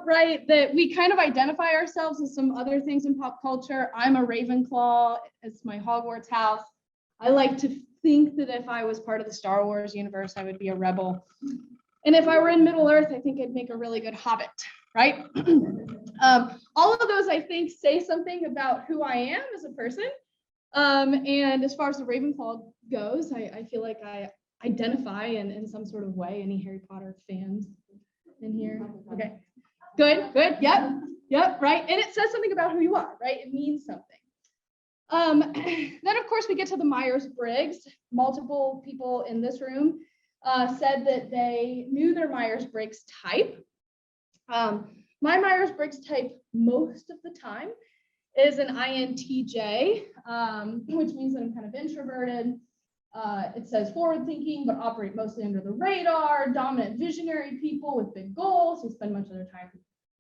know, right, that we kind of identify ourselves as some other things in pop culture. I'm a Ravenclaw. It's my Hogwarts house. I like to think that if I was part of the Star Wars universe, I would be a rebel. And if I were in Middle Earth, I think I'd make a really good hobbit, right? All of those, I think, say something about who I am as a person. And as far as the Ravenclaw goes, I feel like I identify in some sort of way. Any Harry Potter fans in here? Okay, good, yep, right. And it says something about who you are, right? It means something. Then, of course, we get to the Myers-Briggs. Multiple people in this room said that they knew their Myers-Briggs type. My Myers-Briggs type most of the time is an INTJ, which means that I'm kind of introverted. It says forward thinking, but operate mostly under the radar, dominant visionary people with big goals who spend much of their time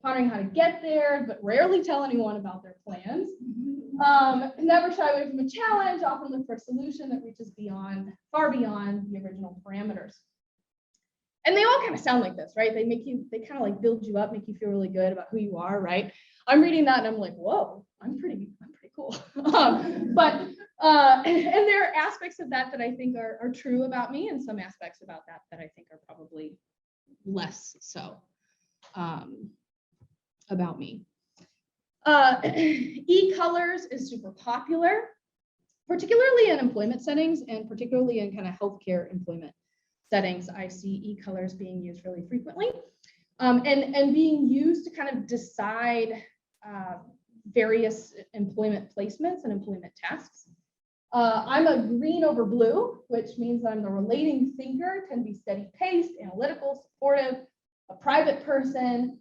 pondering how to get there, but rarely tell anyone about their plans. Never shy away from a challenge, often look for a solution that reaches far beyond the original parameters. And they all kind of sound like this, right? They kind of like build you up, make you feel really good about who you are, right? I'm reading that and I'm like, whoa, I'm pretty cool. And there are aspects of that I think are true about me, and some aspects about that I think are probably less so about me. EColors is super popular, particularly in employment settings and particularly in kind of healthcare employment settings. I see EColors being used really frequently and being used to kind of decide various employment placements and employment tasks. I'm a green over blue, which means I'm the relating thinker, tend to be steady paced, analytical, supportive, a private person,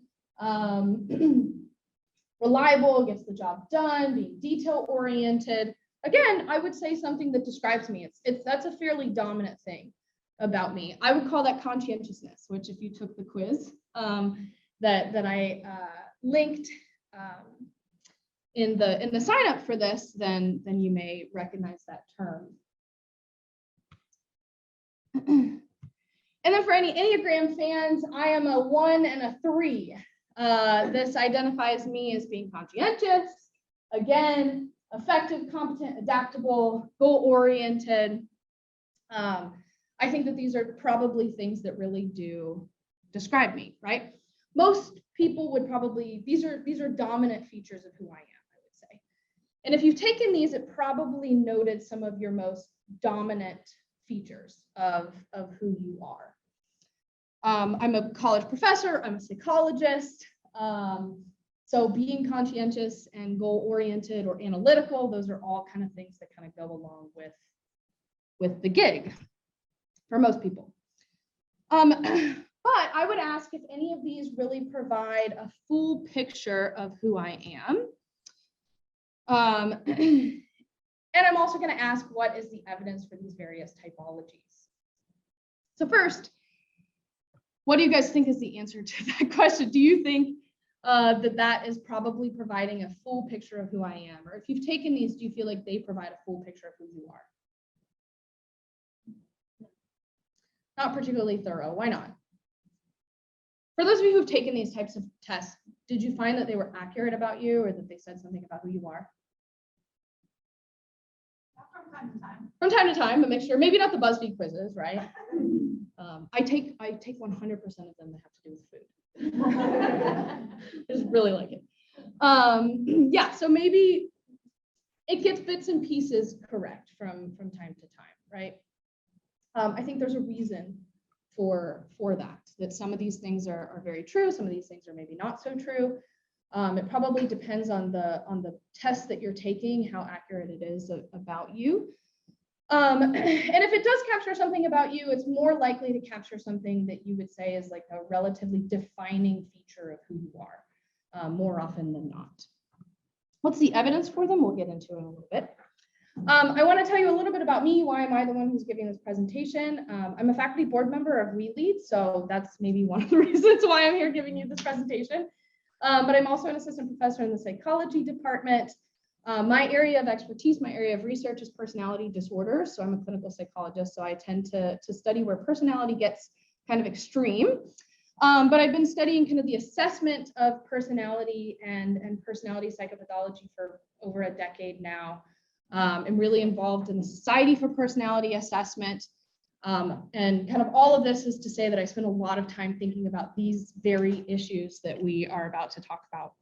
reliable, gets the job done, being detail oriented. Again, I would say something that describes me. That's a fairly dominant thing about me. I would call that conscientiousness, which if you took the quiz that I linked in the sign up for this, then you may recognize that term. And then for any Enneagram fans, I am a 1 and a 3. This identifies me as being conscientious, again, effective, competent, adaptable, goal-oriented. I think that these are probably things that really do describe me, right? Most people would probably, these are dominant features of who I am, I would say. And if you've taken these, it probably noted some of your most dominant features of who you are. I'm a college professor, I'm a psychologist. So being conscientious and goal-oriented or analytical, those are all kind of things that kind of go along with the gig for most people. But I would ask if any of these really provide a full picture of who I am. And I'm also going to ask, what is the evidence for these various typologies? So first, what do you guys think is the answer to that question? Do you think that is probably providing a full picture of who I am? Or if you've taken these, do you feel like they provide a full picture of who you are? Not particularly thorough. Why not? For those of you who've taken these types of tests, did you find that they were accurate about you or that they said something about who you are? From time to time. From time to time, but make sure, maybe not the BuzzFeed quizzes, right? I take 100% of them that have to do with food. I just really like it. Yeah, so maybe it gets bits and pieces correct from time to time, right? I think there's a reason for that some of these things are very true, some of these things are maybe not so true. It probably depends on the test that you're taking, how accurate it is about you. And if it does capture something about you, it's more likely to capture something that you would say is like a relatively defining feature of who you are, more often than not. What's the evidence for them? We'll get into it in a little bit. I want to tell you a little bit about me. Why am I the one who's giving this presentation? I'm a faculty board member of WeLead, so that's maybe one of the reasons why I'm here giving you this presentation. But I'm also an assistant professor in the psychology department. My area of expertise, my area of research is personality disorders. So I'm a clinical psychologist, so I tend to study where personality gets kind of extreme. But I've been studying kind of the assessment of personality and personality psychopathology for over a decade now. I'm really involved in the Society for Personality Assessment. And kind of all of this is to say that I spend a lot of time thinking about these very issues that we are about to talk about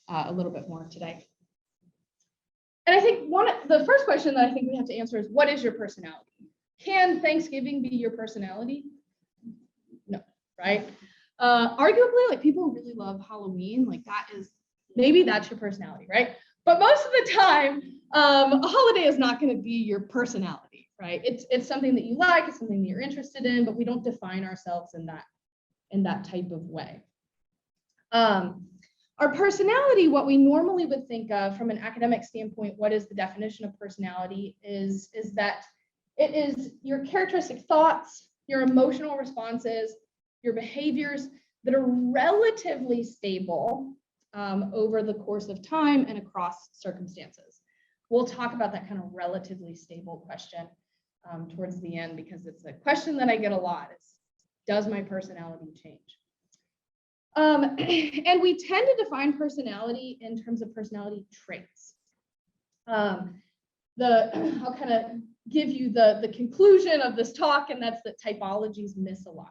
a little bit more today. And I think the first question that I think we have to answer is, what is your personality? Can Thanksgiving be your personality? No, right? Arguably, like, people really love Halloween. Like, maybe that's your personality, right? But most of the time, a holiday is not going to be your personality, right? It's something that you like, it's something that you're interested in, but we don't define ourselves in that type of way. Our personality, what we normally would think of from an academic standpoint, what is the definition of personality, is that it is your characteristic thoughts, your emotional responses, your behaviors that are relatively stable over the course of time and across circumstances. We'll talk about that kind of relatively stable question towards the end, because it's a question that I get a lot, is, does my personality change? And we tend to define personality in terms of personality traits. I'll kind of give you the conclusion of this talk, and that's that typologies miss a lot.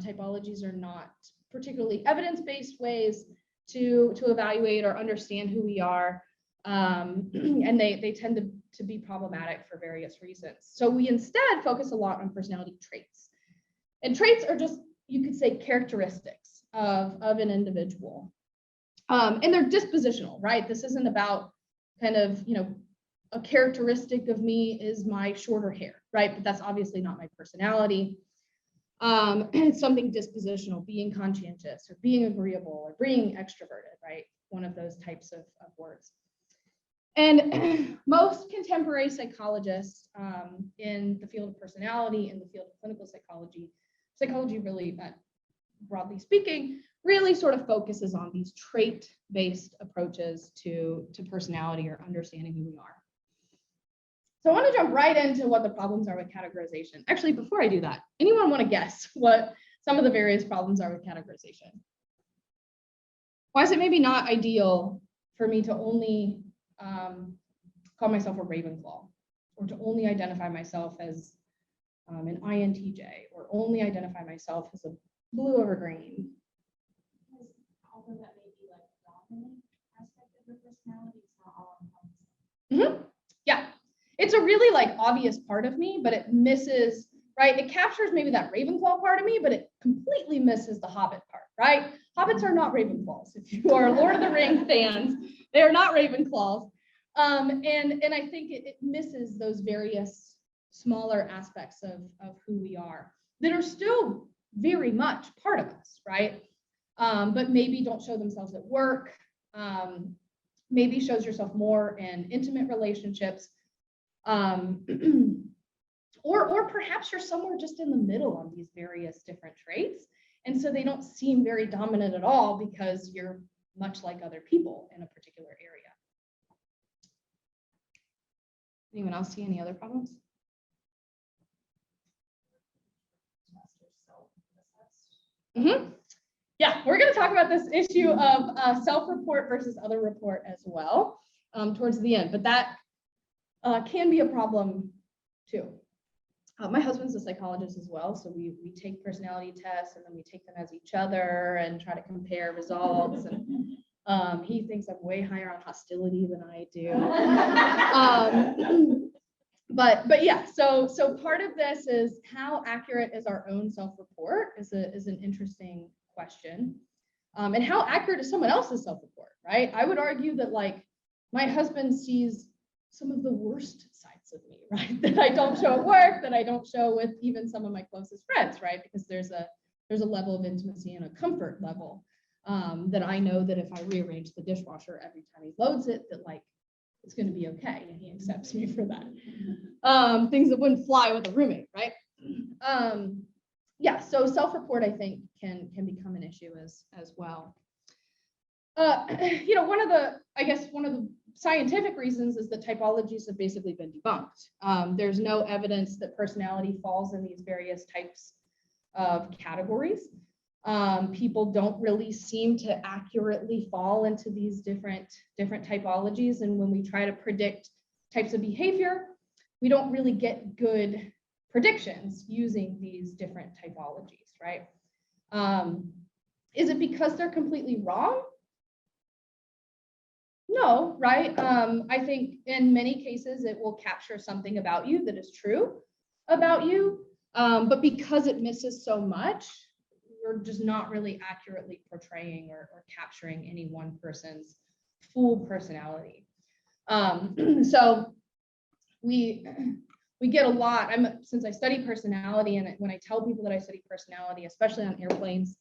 Typologies are not particularly evidence-based ways to evaluate or understand who we are, and they tend to be problematic for various reasons. So we instead focus a lot on personality traits. And traits are just, you could say, characteristics of an individual. And they're dispositional, right? This isn't about kind of, a characteristic of me is my shorter hair, right? But that's obviously not my personality. It's something dispositional, being conscientious or being agreeable or being extroverted, right? One of those types of words. And most contemporary psychologists in the field of personality, in the field of clinical psychology really, broadly speaking, really sort of focuses on these trait-based approaches to personality or understanding who we are. So I want to jump right into what the problems are with categorization. Actually, before I do that, anyone want to guess what some of the various problems are with categorization? Why is it maybe not ideal for me to only call myself a Ravenclaw, or to only identify myself as an INTJ, or only identify myself as a blue over green? Although that may be like a dominant aspect of your personality, it's not all encompassing. Yeah, it's a really like obvious part of me, but it misses, right? It captures maybe that Ravenclaw part of me, but it completely misses the Hobbit part, right? Hobbits are not Ravenclaws. If you are Lord of the Rings fans, they are not Ravenclaws. And I think it misses those various smaller aspects of who we are that are still very much part of us, right? But maybe don't show themselves at work, maybe shows yourself more in intimate relationships, or perhaps you're somewhere just in the middle on these various different traits, and so they don't seem very dominant at all because you're much like other people in a particular area. Anyone else see any other problems? Yeah, we're going to talk about this issue of self-report versus other report as well towards the end, but that can be a problem too. My husband's a psychologist as well, so we take personality tests, and then we take them as each other and try to compare results. And he thinks I'm way higher on hostility than I do. But yeah, so part of this is how accurate is our own self-report is an interesting question. And how accurate is someone else's self-report, right? I would argue that, like, my husband sees some of the worst sides of me, right? That I don't show at work, that I don't show with even some of my closest friends, right? Because there's a level of intimacy and a comfort level that I know that if I rearrange the dishwasher every time he loads it, that, like, it's going to be okay, and he accepts me for that. Things that wouldn't fly with a roommate, right? Yeah, so self-report, I think, can become an issue as well. One of the scientific reasons is that typologies have basically been debunked. There's no evidence that personality falls in these various types of categories. People don't really seem to accurately fall into these different typologies. And when we try to predict types of behavior, we don't really get good predictions using these different typologies, right? Is it because they're completely wrong? No, right? I think in many cases it will capture something about you that is true about you, but because it misses so much, we're just not really accurately portraying or capturing any one person's full personality. So we get a lot. Since I study personality, and when I tell people that I study personality, especially on airplanes,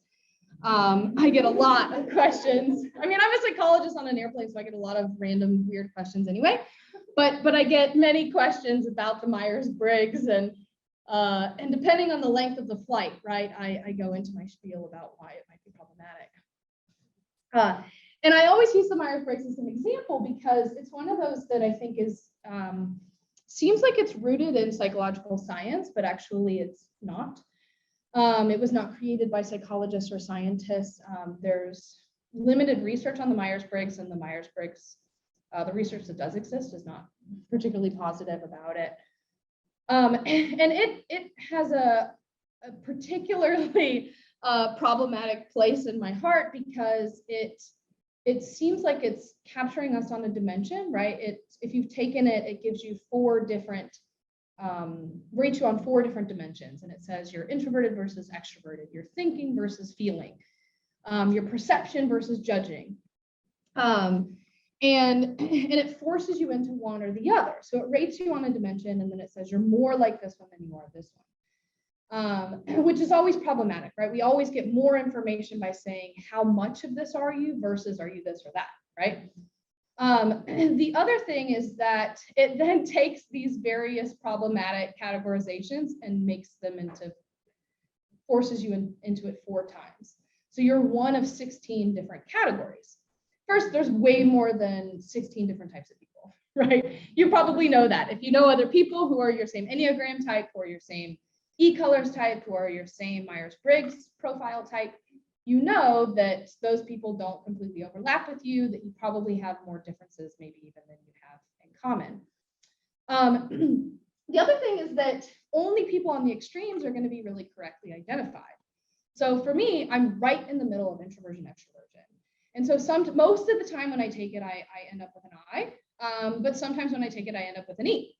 I get a lot of questions. I mean, I'm a psychologist on an airplane, so I get a lot of random weird questions anyway. But I get many questions about the Myers-Briggs, and depending on the length of the flight, right, I go into my spiel about why it might be problematic. And I always use the Myers-Briggs as an example because it's one of those that I think is seems like it's rooted in psychological science, but actually it's not. It was not created by psychologists or scientists. There's limited research on the Myers-Briggs, and the Myers-Briggs, the research that does exist is not particularly positive about it. And it has a particularly problematic place in my heart because it seems like it's capturing us on a dimension, right? If you've taken it, it gives you rates you on 4 different dimensions, and it says you're introverted versus extroverted, you're thinking versus feeling, your perception versus judging, and it forces you into one or the other. So it rates you on a dimension, and then it says you're more like this one than you are this one, which is always problematic, right? We always get more information by saying how much of this are you versus are you this or that, right? The other thing is that it then takes these various problematic categorizations and makes them forces you into it 4 times. So you're one of 16 different categories. First, there's way more than 16 different types of people, right? You probably know that. If you know other people who are your same Enneagram type, or your same EColors type, or your same Myers-Briggs profile type, you know that those people don't completely overlap with you, that you probably have more differences maybe even than you have in common. The other thing is that only people on the extremes are going to be really correctly identified. So for me, I'm right in the middle of introversion, extroversion. And so most of the time when I take it, I end up with an I, but sometimes when I take it, I end up with an E.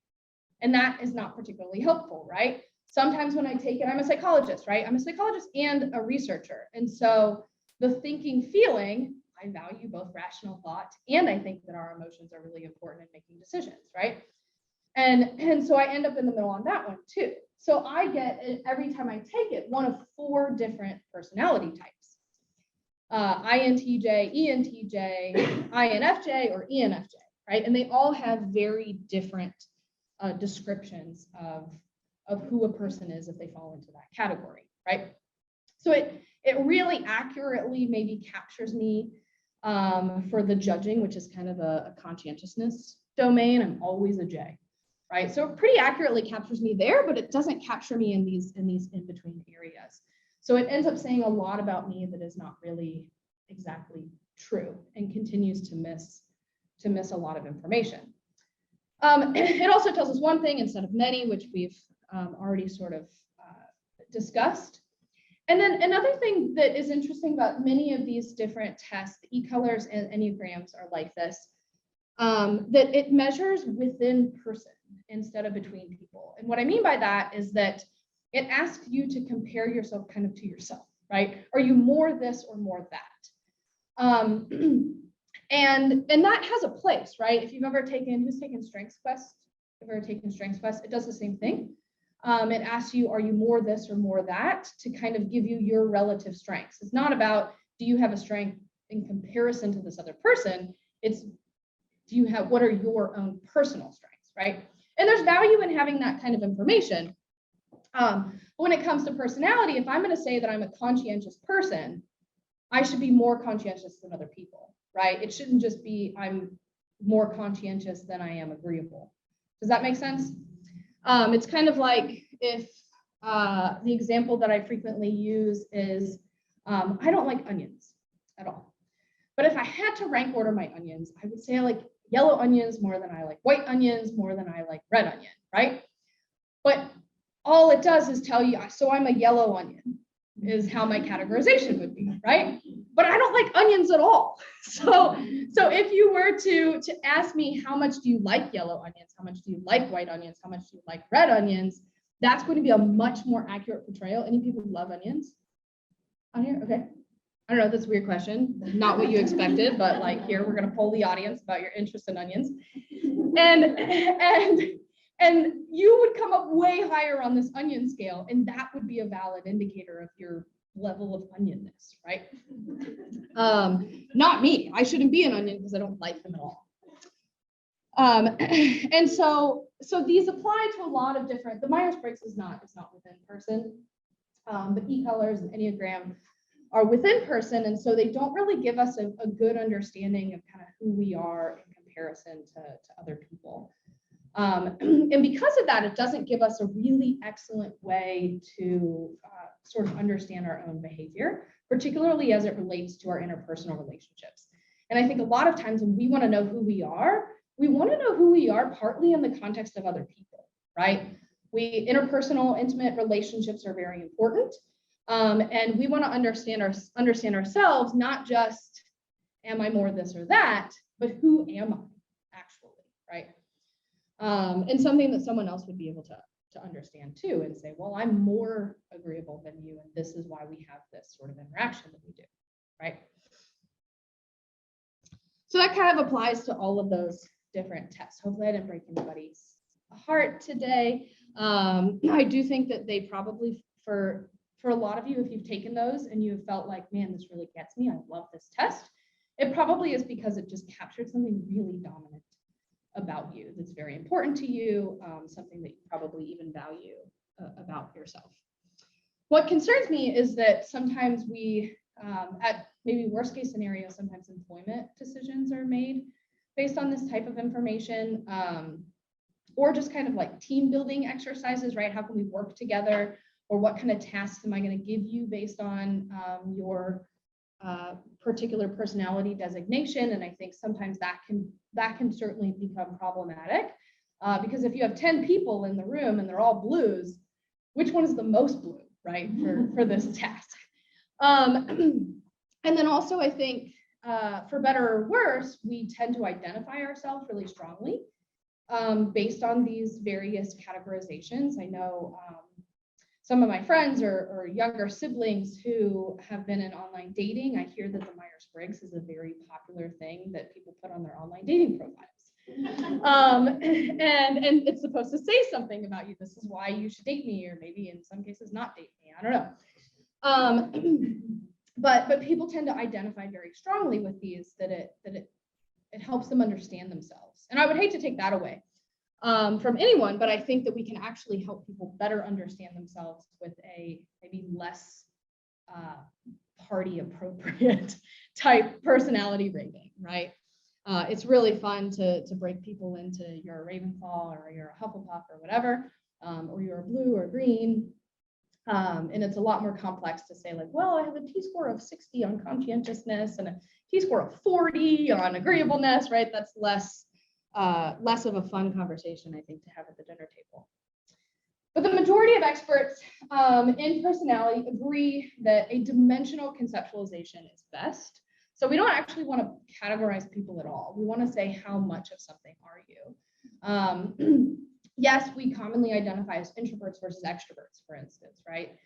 And that is not particularly helpful, right? Sometimes when I take it, I'm a psychologist, right? I'm a psychologist and a researcher. And so the thinking feeling, I value both rational thought, and I think that our emotions are really important in making decisions, right? And so I end up in the middle on that one too. So I get, every time I take it, one of 4 different personality types. INTJ, ENTJ, INFJ, or ENFJ, right? And they all have very different descriptions of who a person is if they fall into that category, right? So it really accurately maybe captures me for the judging, which is kind of a conscientiousness domain. I'm always a J, right? So it pretty accurately captures me there, but it doesn't capture me in these in-between areas. So it ends up saying a lot about me that is not really exactly true and continues to miss a lot of information. It also tells us one thing instead of many, which we've already sort of discussed. And then another thing that is interesting about many of these different tests, the EColors and Enneagrams are like this, that it measures within person instead of between people. And what I mean by that is that it asks you to compare yourself kind of to yourself, right? Are you more this or more that? And that has a place, right? If you've ever taken, who's taken Strengths Quest? If you've ever taken Strengths Quest, it does the same thing. It asks you, are you more this or more that, to kind of give you your relative strengths. It's not about, do you have a strength in comparison to this other person? It's, what are your own personal strengths, right? And there's value in having that kind of information. But when it comes to personality, if I'm going to say that I'm a conscientious person, I should be more conscientious than other people, right? It shouldn't just be I'm more conscientious than I am agreeable. Does that make sense? It's kind of like if the example that I frequently use is I don't like onions at all. But if I had to rank order my onions, I would say I like yellow onions more than I like white onions, more than I like red onion, right? But all it does is tell you, so I'm a yellow onion, is how my categorization would be, right? But I don't like onions at all. So if you were to ask me, how much do you like yellow onions? How much do you like white onions? How much do you like red onions? That's going to be a much more accurate portrayal. Any people who love onions on here? Okay. I don't know, that's a weird question. Not what you expected, but like here, we're going to poll the audience about your interest in onions. And you would come up way higher on this onion scale, and that would be a valid indicator of your level of onionness, right? Not me. I shouldn't be an onion because I don't like them at all. And so these apply to a lot of different. The Myers-Briggs is not within person, but EColors and Enneagram are within person, and so they don't really give us a good understanding of kind of who we are in comparison to other people. And because of that, it doesn't give us a really excellent way to sort of understand our own behavior, particularly as it relates to our interpersonal relationships. And I think a lot of times when we want to know who we want to know who we are partly in the context of other people, right? Interpersonal, intimate relationships are very important. And we want to understand ourselves, not just, am I more this or that, but who am I actually, right? And something that someone else would be able to understand too, and say, well, I'm more agreeable than you, and this is why we have this sort of interaction that we do, right? So that kind of applies to all of those different tests. Hopefully I didn't break anybody's heart today. I do think that they probably, for a lot of you, if you've taken those and you've felt like, man, this really gets me, I love this test, it probably is because it just captured something really dominant about you that's very important to you, something that you probably even value about yourself. What concerns me is that sometimes we, at maybe worst case scenario, sometimes employment decisions are made based on this type of information, or just kind of like team building exercises, right? How can we work together? Or what kind of tasks am I going to give you based on your particular personality designation? And I think sometimes that can certainly become problematic, because if you have 10 people in the room and they're all blues, which one is the most blue, right, for this task? And then also I think, for better or worse, we tend to identify ourselves really strongly based on these various categorizations. I know some of my friends or younger siblings who have been in online dating, I hear that the Myers-Briggs is a very popular thing that people put on their online dating profiles. And it's supposed to say something about you. This is why you should date me, or maybe in some cases not date me. I don't know. But people tend to identify very strongly with these, that it helps them understand themselves. And I would hate to take that away from anyone, but I think that we can actually help people better understand themselves with a maybe less party appropriate type personality rating, right? It's really fun to break people into you're a Ravenclaw or you're a Hufflepuff or whatever, or you're a blue or green. And it's a lot more complex to say like, well, I have a T-score of 60 on conscientiousness and a T-score of 40 on agreeableness, right? That's less of a fun conversation, I think, to have at the dinner table. But the majority of experts in personality agree that a dimensional conceptualization is best. So we don't actually want to categorize people at all. We want to say, how much of something are you? Yes, we commonly identify as introverts versus extroverts, for instance, right?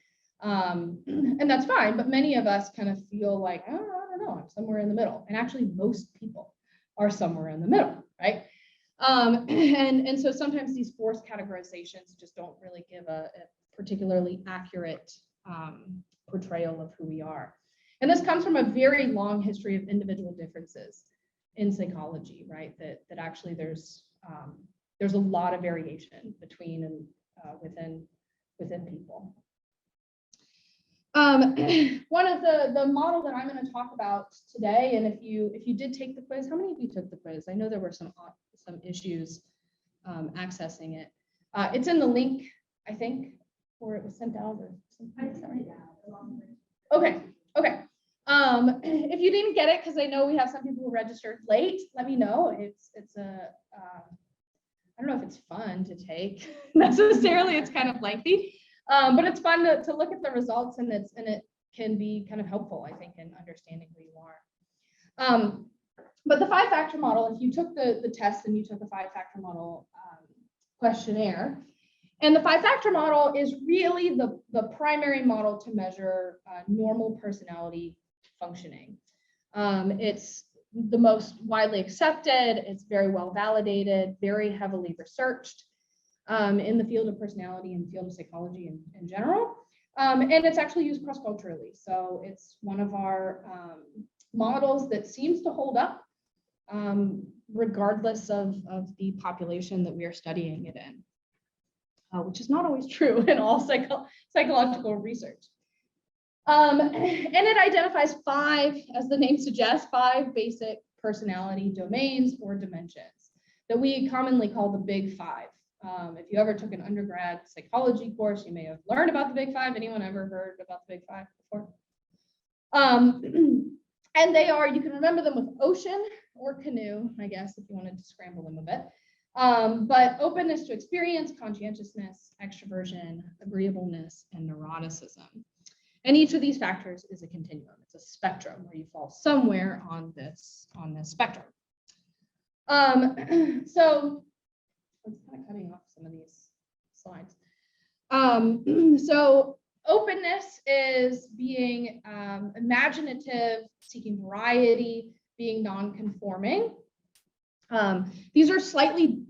And that's fine, but many of us kind of feel like, oh, I don't know, I'm somewhere in the middle. And actually most people are somewhere in the middle, right? And so sometimes these forced categorizations just don't really give a particularly accurate portrayal of who we are. And this comes from a very long history of individual differences in psychology, right? That actually there's a lot of variation between and within people. One of the model that I'm going to talk about today, and if you did take the quiz, how many of you took the quiz? I know there were some issues accessing it. It's in the link, I think, or it was sent out or something. Okay. If you didn't get it, because I know we have some people who registered late, let me know. It's I don't know if it's fun to take necessarily. It's kind of lengthy, but it's fun to look at the results, and it can be kind of helpful, I think, in understanding who you are. But the 5-factor model, if you took the test and you took a 5-factor model questionnaire, and the 5-factor model is really the primary model to measure normal personality functioning. It's the most widely accepted, it's very well validated, very heavily researched in the field of personality and field of psychology in general. And it's actually used cross-culturally. So it's one of our models that seems to hold up regardless of the population that we are studying it in, which is not always true in all psychological research. And it identifies 5, as the name suggests, 5 basic personality domains or dimensions that we commonly call the Big 5. If you ever took an undergrad psychology course, you may have learned about the Big 5. Anyone ever heard about the Big 5 before? And they are, you can remember them with ocean or canoe, I guess, if you wanted to scramble them a bit. But openness to experience, conscientiousness, extroversion, agreeableness, and neuroticism. And each of these factors is a continuum. It's a spectrum where you fall somewhere on this spectrum. So I'm kind of cutting off some of these slides. So openness is being imaginative, seeking variety, being non-conforming. These are slightly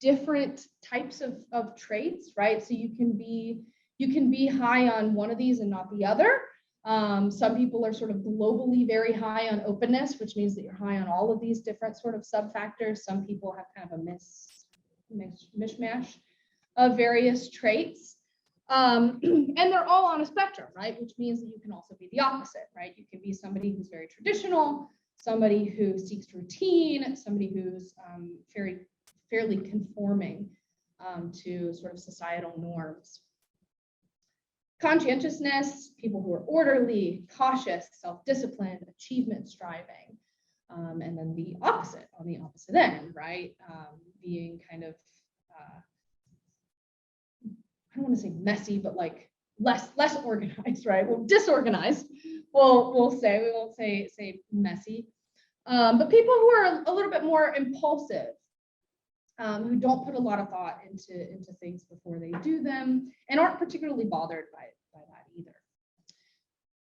different types of traits, right? So you can be high on one of these and not the other. Some people are sort of globally very high on openness, which means that you're high on all of these different sort of sub-factors. Some people have kind of a mishmash of various traits. And they're all on a spectrum, right? Which means that you can also be the opposite, right? You can be somebody who's very traditional, somebody who seeks routine, somebody who's fairly conforming to sort of societal norms. Conscientiousness, people who are orderly, cautious, self-disciplined, achievement striving. And then the opposite, on the opposite end, right? Being kind of, I don't want to say messy, but like less organized, right? Well, disorganized, we'll say, we won't say messy. But people who are a little bit more impulsive, who don't put a lot of thought into things before they do them, and aren't particularly bothered by that either.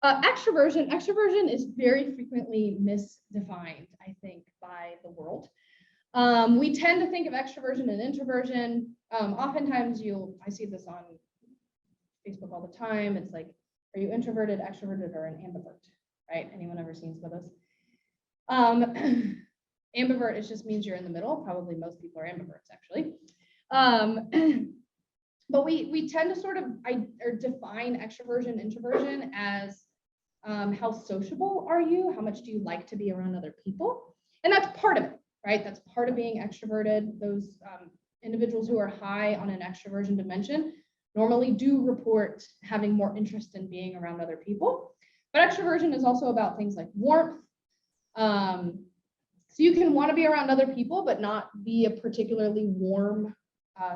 Extroversion is very frequently misdefined, I think, by the world. We tend to think of extroversion and introversion. Oftentimes I see this on Facebook all the time. It's like, are you introverted, extroverted, or an ambivert, right? Anyone ever seen some of those? Ambivert, it just means you're in the middle. Probably most people are ambiverts, actually. But we tend to sort of define extroversion, introversion as how sociable are you? How much do you like to be around other people? And that's part of it, right? That's part of being extroverted. Those individuals who are high on an extroversion dimension normally do report having more interest in being around other people. But extroversion is also about things like warmth. So you can want to be around other people, but not be a particularly warm,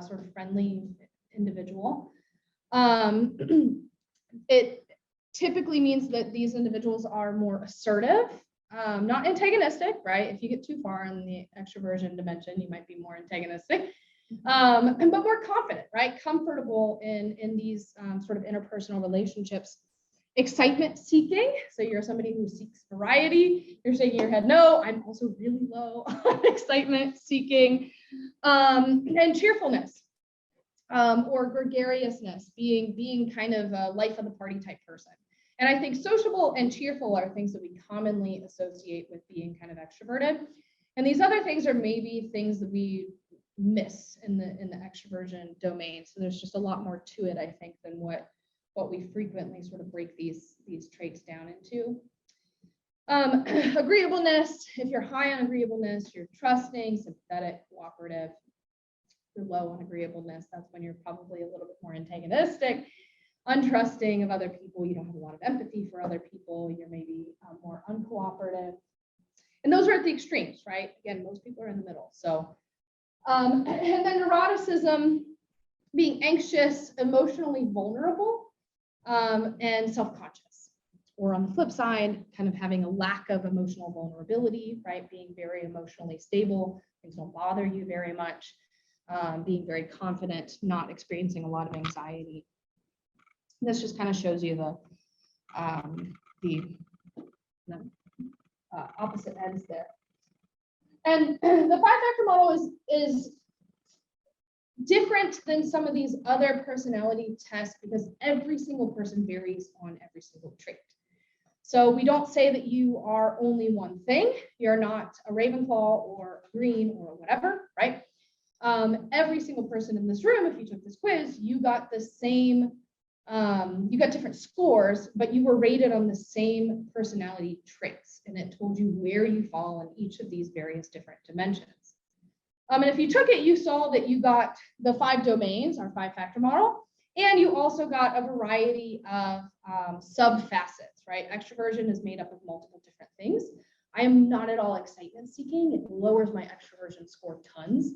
sort of friendly individual. It typically means that these individuals are more assertive, not antagonistic, right? If you get too far in the extroversion dimension, you might be more antagonistic, but more confident, right? Comfortable in these sort of interpersonal relationships. Excitement seeking, so you're somebody who seeks variety. You're shaking your head, no, I'm also really low on excitement seeking. And cheerfulness, or gregariousness, being kind of a life of the party type person. And I think sociable and cheerful are things that we commonly associate with being kind of extroverted. And these other things are maybe things that we miss in the extroversion domain. So there's just a lot more to it, I think, than what we frequently sort of break these traits down into. Agreeableness, if you're high on agreeableness, you're trusting, sympathetic, cooperative. If you're low on agreeableness, that's when you're probably a little bit more antagonistic, untrusting of other people. You don't have a lot of empathy for other people. You're maybe more cooperative. And those are at the extremes, right? Again, most people are in the middle. So, and then neuroticism, being anxious, emotionally vulnerable, and self-conscious. Or on the flip side, kind of having a lack of emotional vulnerability, right? Being very emotionally stable, things don't bother you very much, being very confident, not experiencing a lot of anxiety. And this just kind of shows you the opposite ends there. And the five-factor model is different than some of these other personality tests because every single person varies on every single trait. So we don't say that you are only one thing. You're not a Ravenclaw or a green or whatever, right? Every single person in this room, if you took this quiz, you got the same, you got different scores, but you were rated on the same personality traits, and it told you where you fall in each of these various different dimensions. And if you took it, you saw that you got the 5 domains, our 5-factor model, and you also got a variety of sub-facets, right? Extraversion is made up of multiple different things. I am not at all excitement seeking. It lowers my extraversion score tons,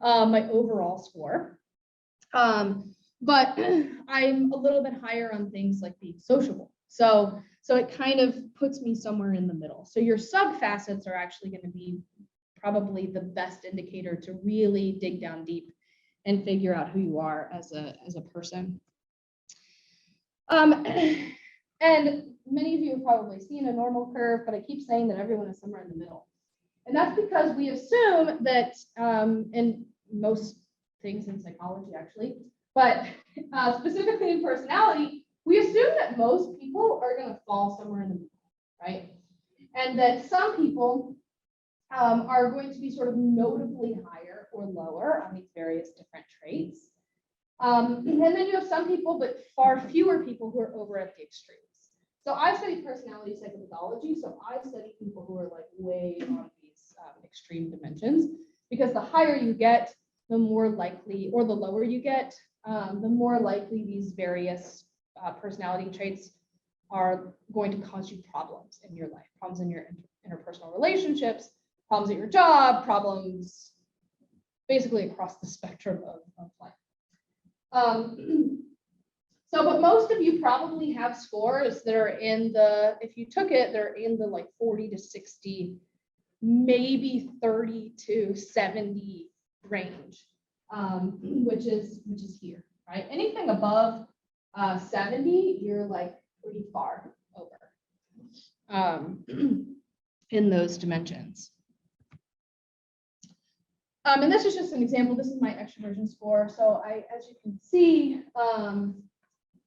my overall score. But I'm a little bit higher on things like being sociable. So it kind of puts me somewhere in the middle. So your sub-facets are actually going to be probably the best indicator to really dig down deep and figure out who you are as a person. And many of you have probably seen a normal curve, but I keep saying that everyone is somewhere in the middle. And that's because we assume that in most things in psychology, actually, but specifically in personality, we assume that most people are going to fall somewhere in the middle, right? And that some people are going to be sort of notably higher or lower on these various different traits. And then you have some people, but far fewer people who are over at the extremes. So I studied personality psychopathology, so I study people who are like way on these extreme dimensions, because the higher you get, the more likely, or the lower you get, the more likely these various personality traits are going to cause you problems in your life, problems in your interpersonal relationships, problems at your job, problems basically across the spectrum of life. But most of you probably have scores that are in the, if you took it, they're in the like 40 to 60, maybe 30 to 70 range, which is here, right? Anything above 70, you're like pretty far over in those dimensions. And this is just an example. This is my extraversion score. So as you can see,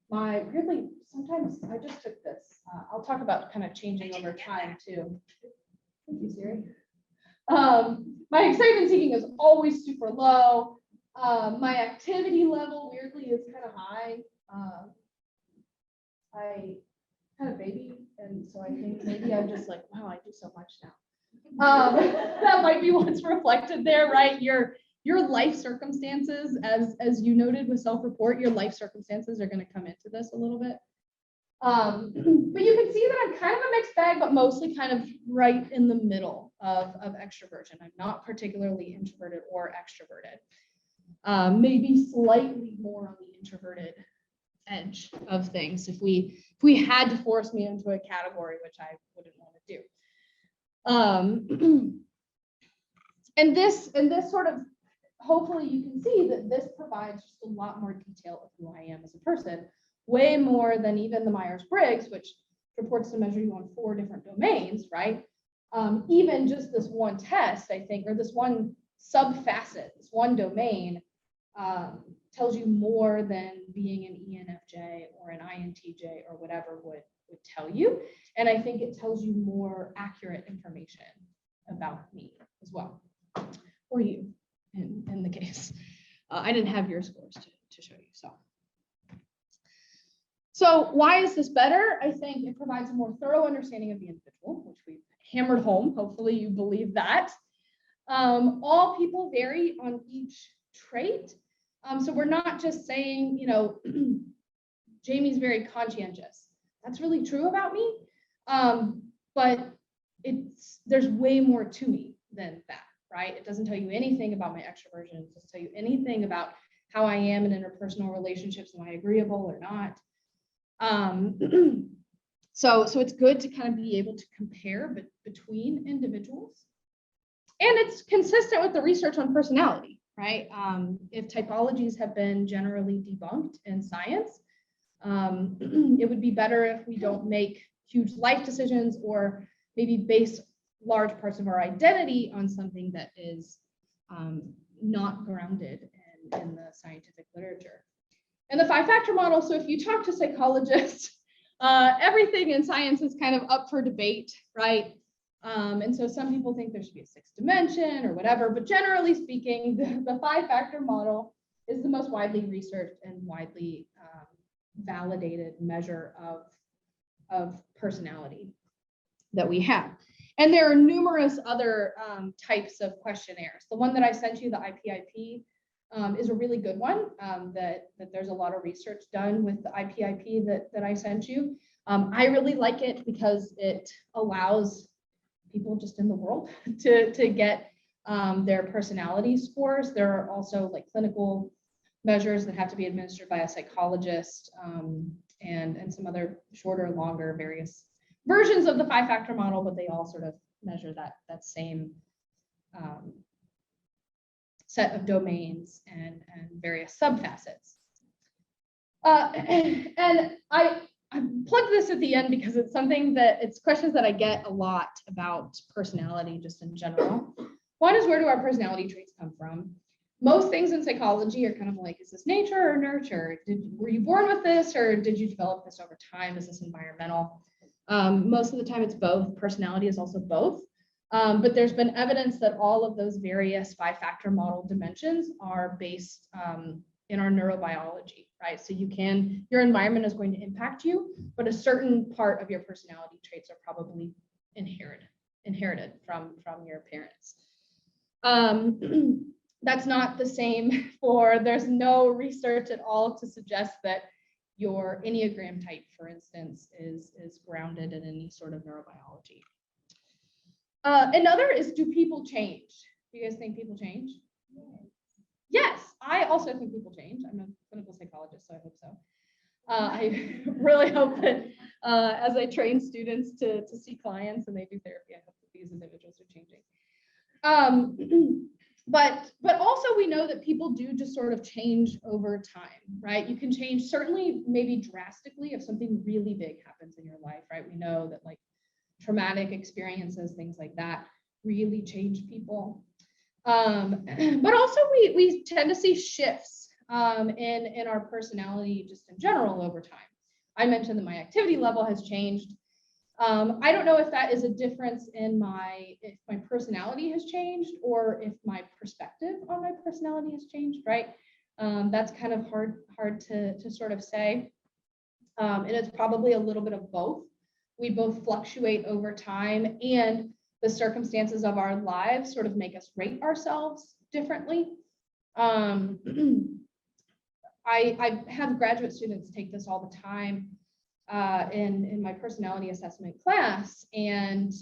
weirdly, sometimes I just took this. I'll talk about kind of changing over time too. Thank you, Siri. My excitement seeking is always super low. My activity level weirdly is kind of high. I had a baby, and so I think maybe I'm just like, wow, I do so much now. That might be what's reflected there, right? Your life circumstances, as you noted with self-report, your life circumstances are going to come into this a little bit. But you can see that I'm kind of a mixed bag, but mostly kind of right in the middle of extroversion. I'm not particularly introverted or extroverted. Maybe slightly more on the introverted edge of things if we had to force me into a category, which I wouldn't want to do. And this sort of, hopefully you can see that this provides just a lot more detail of who I am as a person, way more than even the Myers-Briggs, which purports to measure you on 4 different domains, right? Even just this one test, I think, or this one sub-facet, this one domain, tells you more than being an ENFJ or an INTJ or whatever would tell you. And I think it tells you more accurate information about me as well, or you in the case. I didn't have your scores to show you. So why is this better? I think it provides a more thorough understanding of the individual, which we've hammered home. Hopefully you believe that. All people vary on each trait. So we're not just saying, you know, Jamie's very conscientious. That's really true about me. But there's way more to me than that, right? It doesn't tell you anything about my extroversion. It doesn't tell you anything about how I am in interpersonal relationships. Am I agreeable or not? So it's good to kind of be able to compare between individuals. And it's consistent with the research on personality, right? If typologies have been generally debunked in science, it would be better if we don't make huge life decisions or maybe base large parts of our identity on something that is not grounded in the scientific literature. And the 5-factor model, so if you talk to psychologists, everything in science is kind of up for debate, right? And so some people think there should be a 6th dimension or whatever, but generally speaking, the 5-factor model is the most widely researched and widely validated measure of personality that we have. And there are numerous other types of questionnaires. The one that I sent you, the IPIP, is a really good one that there's a lot of research done with the IPIP that I sent you. I really like it because it allows people just in the world to get their personality scores. There are also like clinical measures that have to be administered by a psychologist and some other shorter, longer, various versions of the 5-factor model, but they all sort of measure that same set of domains and various subfacets. And I plugged this at the end because it's something it's questions that I get a lot about personality just in general. One is, where do our personality traits come from? Most things in psychology are kind of like, is this nature or nurture? Were you born with this, or did you develop this over time? Is this environmental? Most of the time it's both. Personality is also both. But there's been evidence that all of those various 5-factor model dimensions are based in our neurobiology, right? So your environment is going to impact you, but a certain part of your personality traits are probably inherited from your parents. That's not the same there's no research at all to suggest that your Enneagram type, for instance, is grounded in any sort of neurobiology. Another is, do people change? Do you guys think people change? Yes, I also think people change. I'm a clinical psychologist, so I hope so. I really hope that as I train students to see clients and they do therapy, I hope that these individuals are changing. But also we know that people do just sort of change over time, right? You can change certainly maybe drastically if something really big happens in your life, right? We know that like traumatic experiences, things like that, really change people. But also we tend to see shifts in our personality just in general over time. I mentioned that my activity level has changed. I don't know if that is a difference in if my personality has changed or if my perspective on my personality has changed, right? That's kind of hard to sort of say. And it's probably a little bit of both. We both fluctuate over time, and the circumstances of our lives sort of make us rate ourselves differently. I have graduate students take this all the time in my personality assessment class, and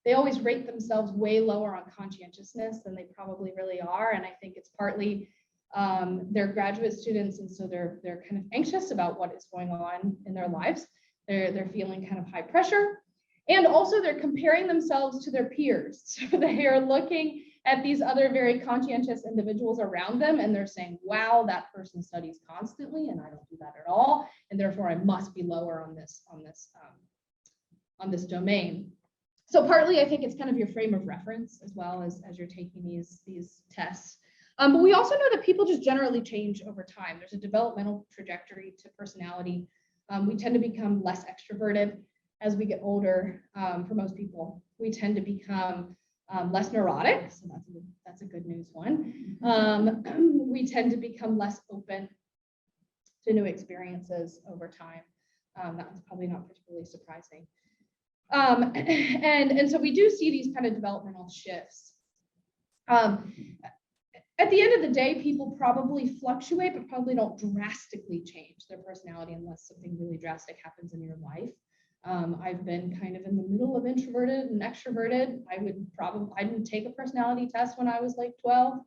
they always rate themselves way lower on conscientiousness than they probably really are. And I think it's partly they're graduate students, and so they're kind of anxious about what is going on in their lives. They're feeling kind of high pressure, and also they're comparing themselves to their peers. So they are looking at these other very conscientious individuals around them, and they're saying, wow, that person studies constantly and I don't do that at all, and therefore I must be lower on this domain. So partly I think it's kind of your frame of reference as well as you're taking these tests. But we also know that people just generally change over time. There's a developmental trajectory to personality. We tend to become less extroverted as we get older. For most people, we tend to become less neurotic, so that's a good news one. We tend to become less open to new experiences over time. That's probably not particularly surprising. And so we do see these kind of developmental shifts. At the end of the day, people probably fluctuate, but probably don't drastically change their personality unless something really drastic happens in your life. I've been kind of in the middle of introverted and extroverted. I didn't take a personality test when I was like 12,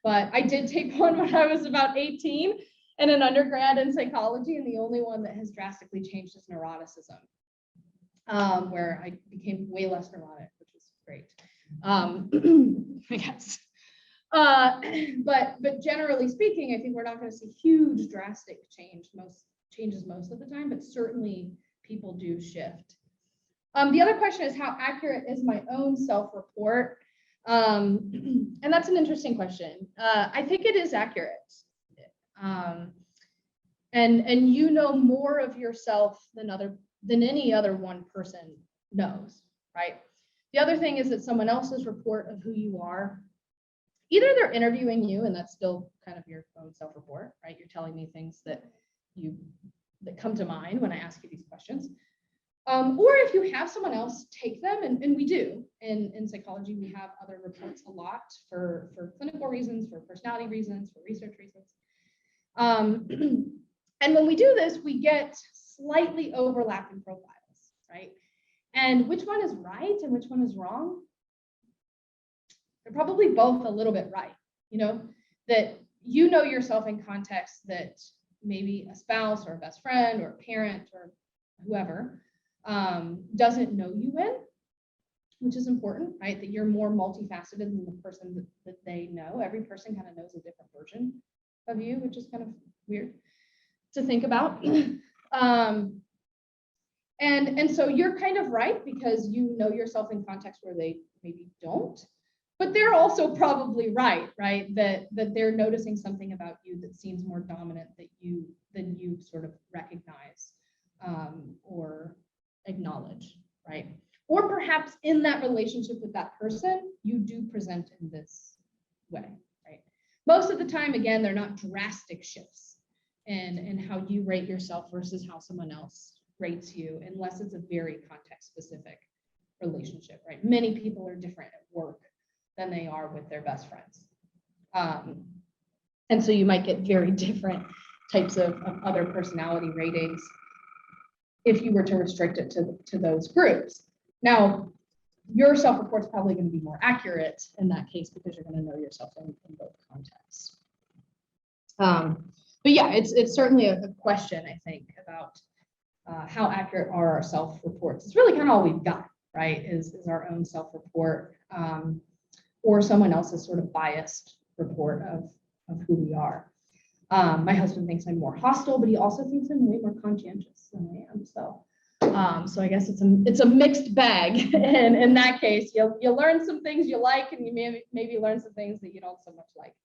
but I did take one when I was about 18 and an undergrad in psychology. And the only one that has drastically changed is neuroticism, where I became way less neurotic, which was great, I guess. But generally speaking, I think we're not going to see huge drastic changes most of the time, but certainly people do shift. The other question is, how accurate is my own self-report? And that's an interesting question. I think it is accurate. And you know more of yourself than any other one person knows, right? The other thing is that someone else's report of who you are, either they're interviewing you, and that's still kind of your own self-report, right? You're telling me things that come to mind when I ask you these questions. Or if you have someone else take them, and we do, in psychology, we have other reports a lot for clinical reasons, for personality reasons, for research reasons. And when we do this, we get slightly overlapping profiles, right? And which one is right and which one is wrong? They're probably both a little bit right, that you know yourself in context that maybe a spouse or a best friend or a parent or whoever doesn't know you in, which is important, right? That you're more multifaceted than the person that they know. Every person kind of knows a different version of you, which is kind of weird to think about. And so you're kind of right because you know yourself in context where they maybe don't, but they're also probably right? That they're noticing something about you that seems more dominant than you sort of recognize or acknowledge, right? Or perhaps in that relationship with that person, you do present in this way, right? Most of the time, again, they're not drastic shifts in how you rate yourself versus how someone else rates you, unless it's a very context-specific relationship, right? Many people are different at work than they are with their best friends. And so you might get very different types of other personality ratings if you were to restrict it to those groups. Now, your self-report is probably going to be more accurate in that case because you're going to know yourself in both contexts. But yeah, it's certainly a question, I think, about how accurate are our self-reports. It's really kind of all we've got, right, is our own self-report or someone else's sort of biased report of who we are. My husband thinks I'm more hostile, but he also thinks I'm way more conscientious than I am. So I guess it's a mixed bag. And in that case, you'll learn some things you like, and you maybe learn some things that you don't so much like.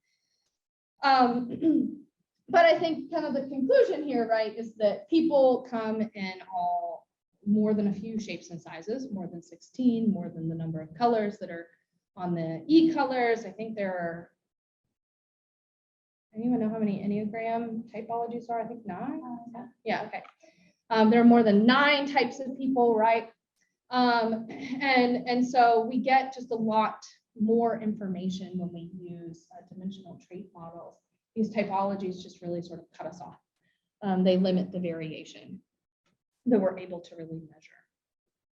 But I think kind of the conclusion here, right, is that people come in all more than a few shapes and sizes, more than 16, more than the number of colors that are on the EColors. I think there are, anyone know how many Enneagram typologies are? I think 9. Yeah, okay. There are more than 9 types of people, right? And so we get just a lot more information when we use dimensional trait models. These typologies just really sort of cut us off. They limit the variation that we're able to really measure.